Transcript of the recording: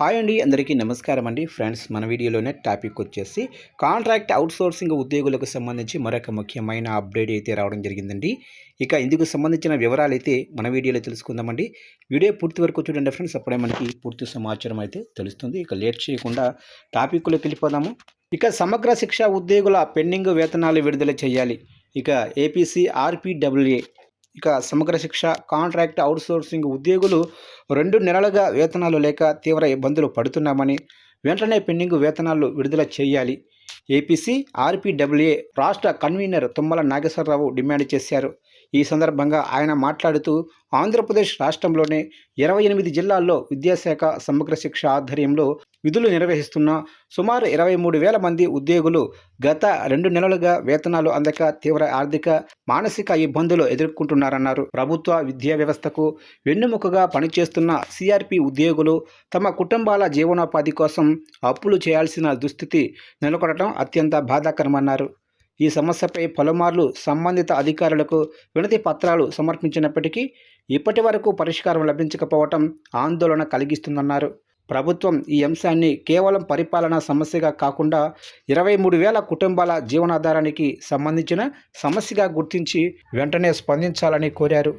Hi అండి, అందరికీ నమస్కారం అండి. ఫ్రెండ్స్, మన వీడియోలోనే టాపిక్ వచ్చేసి కాంట్రాక్ట్ అవుట్సోర్సింగ్ ఉద్యోగులకు సంబంధించి మరొక ముఖ్యమైన అప్డేట్ అయితే రావడం జరిగిందండి. ఇక ఇందుకు సంబంధించిన వివరాలు అయితే మన వీడియోలో తెలుసుకుందామండి. వీడియో పూర్తి వరకు చూడండి ఫ్రెండ్స్, అప్పుడే మనకి పూర్తి సమాచారం అయితే తెలుస్తుంది. ఇక లేట్ చేయకుండా టాపిక్లోకి వెళ్ళిపోదాము. ఇక సమగ్ర శిక్ష ఉద్యోగుల పెండింగ్ వేతనాలు విడుదల చేయాలి. ఇక ఏపీసీ ఆర్పీడబ్ల్యూఏ సమగ్ర శిక్ష కాంట్రాక్ట్ అవుట్సోర్సింగ్ ఉద్యోగులు 2 నెలలుగా వేతనాలు లేక తీవ్ర ఇబ్బందులు పడుతున్నామని, వెంటనే పెండింగ్ వేతనాలు విడుదల చేయాలి. ఏపీసీ ఆర్పీడబ్ల్యూఏ రాష్ట్ర కన్వీనర్ తుమ్మల నాగేశ్వరరావు డిమాండ్ చేశారు. ఈ సందర్భంగా ఆయన మాట్లాడుతూ, ఆంధ్రప్రదేశ్ రాష్ట్రంలోని 28 జిల్లాల్లో విద్యాశాఖ సమగ్ర శిక్ష ఆధ్వర్యంలో విధులు నిర్వహిస్తున్న సుమారు 23,000 మంది ఉద్యోగులు గత 2 నెలలుగా వేతనాలు అందక తీవ్ర ఆర్థిక, మానసిక ఇబ్బందులు ఎదుర్కొంటున్నారన్నారు. ప్రభుత్వ విద్యా వ్యవస్థకు వెన్నెముకగా పనిచేస్తున్న సిఆర్పి ఉద్యోగులు తమ కుటుంబాల జీవనోపాధి కోసం అప్పులు చేయాల్సిన దుస్థితి నెలకొనడం అత్యంత బాధాకరమన్నారు. ఈ సమస్యపై పలుమార్లు సంబంధిత అధికారులకు వినతి పత్రాలు సమర్పించినప్పటికీ ఇప్పటి వరకు పరిష్కారం లభించకపోవటం ఆందోళన కలిగిస్తుందన్నారు. ప్రభుత్వం ఈ అంశాన్ని కేవలం పరిపాలనా సమస్యగా కాకుండా 23,000 కుటుంబాల జీవనాధారానికి సంబంధించిన సమస్యగా గుర్తించి వెంటనే స్పందించాలని కోరారు.